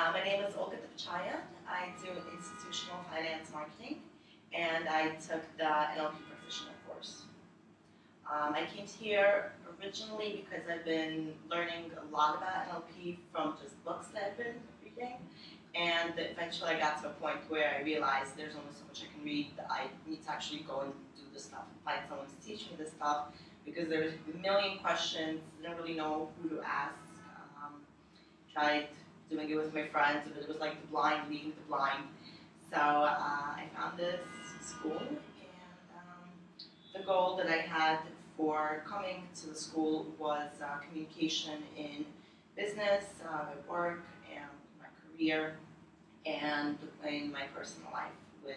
My name is Olga. I do institutional finance marketing, and I took the NLP practitioner course. I came here originally because I've been learning a lot about NLP from just books that I've been reading, and eventually I got to a point where I realized there's only so much I can read. That I need to actually go and do this stuff, and find someone to teach me this stuff, because there's a million questions. Didn't really know who to ask. Tried doing it with my friends, but it was like the blind leading the blind. So I found this school, and the goal that I had for coming to the school was communication in business, work, and my career, and in my personal life with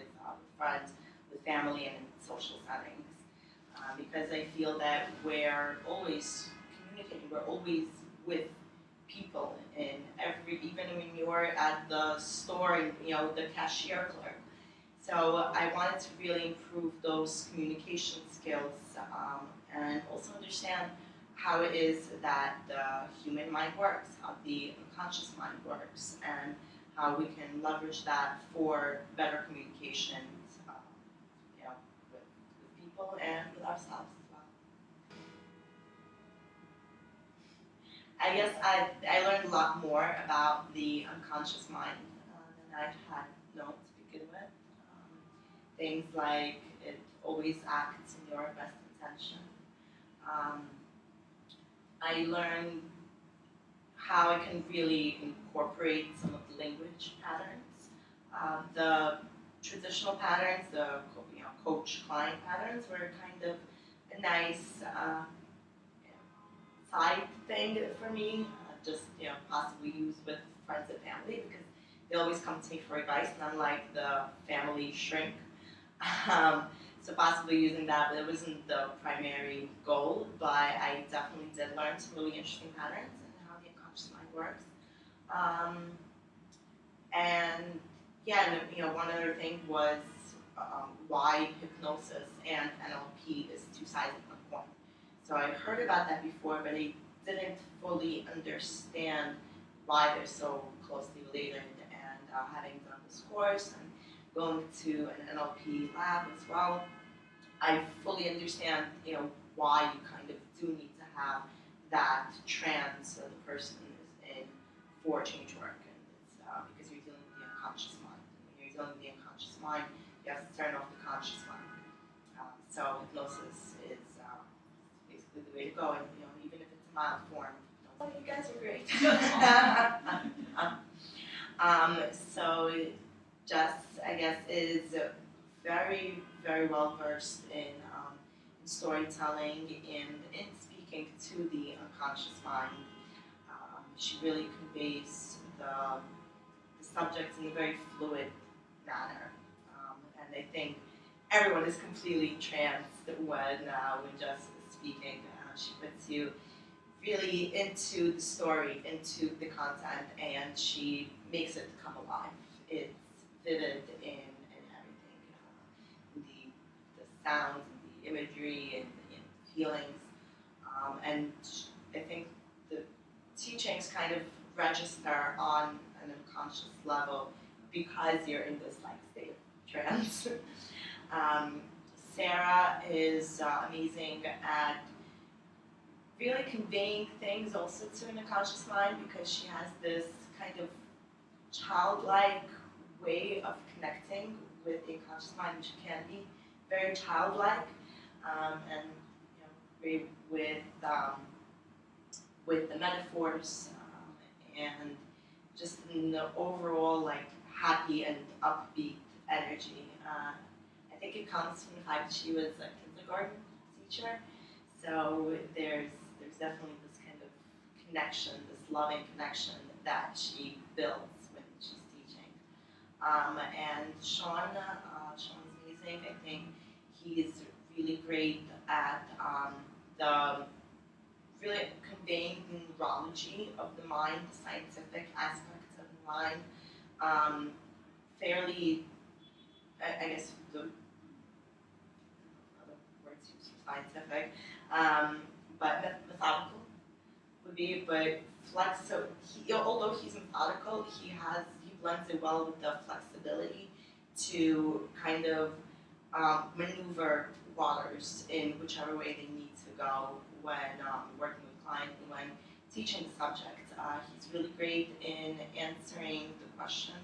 friends, with family, and in social settings. Because I feel that we're always communicating, we're always with people in even when you're at the store and the cashier clerk. So I wanted to really improve those communication skills, and also understand how it is that the human mind works, how the unconscious mind works, and how we can leverage that for better communications, with people and with ourselves as well. I guess I learned a lot more about the unconscious mind than I had known to begin with. Things like it always acts in your best intention. Um, I learned how I can really incorporate some of the language patterns. The traditional patterns, the coach-client patterns, were kind of a nice side thing for me, just possibly use with friends and family, because they always come to me for advice, and I'm like the family shrink. So possibly using that, but it wasn't the primary goal. But I definitely did learn some really interesting patterns and how the unconscious mind works. And yeah, and one other thing was why hypnosis and NLP is two sides of one coin. So I heard about that before, but I didn't fully understand why they're so closely related. And having done this course and going to an NLP lab as well, I fully understand, why you kind of do need to have that trance that the person is in for change work, and it's because you're dealing with the unconscious mind. And when you're dealing with the unconscious mind, you have to turn off the conscious mind. So hypnosis is basically the way to go, and even if it's a mild form. Oh, you guys are great. So Jess, I guess, is very, very well versed in storytelling and in speaking to the unconscious mind. She really conveys the subjects in a very fluid manner, and I think everyone is completely tranced when Jess is speaking. She puts you really into the story, into the content, and she makes it come alive. It's vivid in everything, the sounds, and the imagery, and the feelings, and I think the teachings kind of register on an unconscious level because you're in this state of trance. Sarah is amazing at really conveying things also to an unconscious mind, because she has this kind of childlike way of connecting with the unconscious mind, which can be very childlike, and great with the metaphors, and just in the overall happy and upbeat energy. I think it comes from the fact that she was a kindergarten teacher, so there's definitely this kind of connection, this loving connection that she builds when she's teaching. And Sean's amazing. I think he's really great at the really conveying the neurology of the mind, the scientific aspects of the mind, fairly, I guess the other words used for scientific, but methodical be, but although he's methodical, he blends it well with the flexibility to kind of maneuver waters in whichever way they need to go when working with clients and when teaching the subject. He's really great in answering the questions,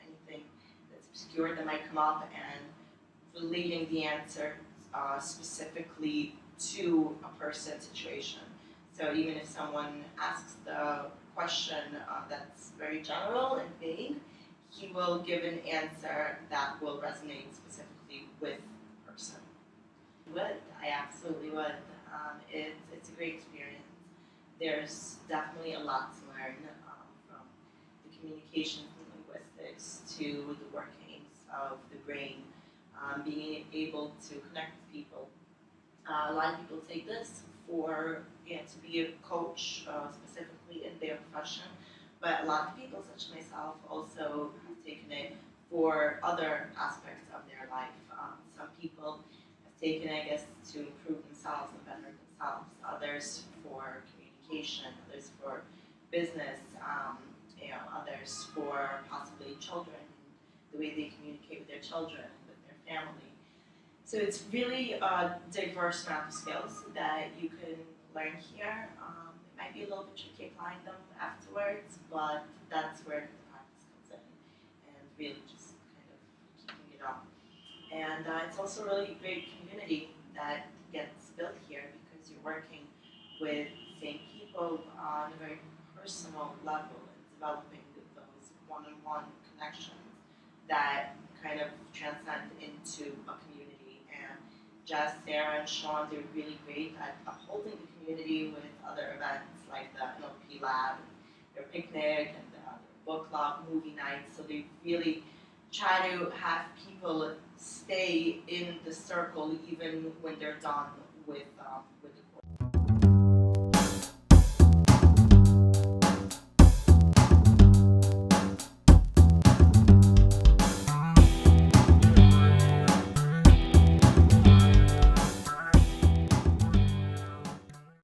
anything that's obscure that might come up, and relating the answer specifically to a person situation. So even if someone asks the question that's very general and vague, he will give an answer that will resonate specifically with the person. I absolutely would. It's a great experience. There's definitely a lot to learn from the communications and linguistics to the workings of the brain, being able to connect with people. A lot of people take this to be a coach specifically in their profession, but a lot of people, such as myself, also have taken it for other aspects of their life. Some people have taken it, I guess, to improve themselves and better themselves. Others for communication. Others for business. Others for possibly children, the way they communicate with their children, with their family. So it's really a diverse amount of skills that you can learn here. It might be a little bit tricky applying them afterwards, but that's where the practice comes in, and really just kind of keeping it up. And it's also a really great community that gets built here because you're working with the same people on a very personal level and developing those one-on-one connections that kind of transcend into a community. And Jess, Sarah, and Sean, they're really great at upholding the community with other events like the NLP Lab, and their picnic, and the book club, movie nights. So they really try to have people stay in the circle even when they're done with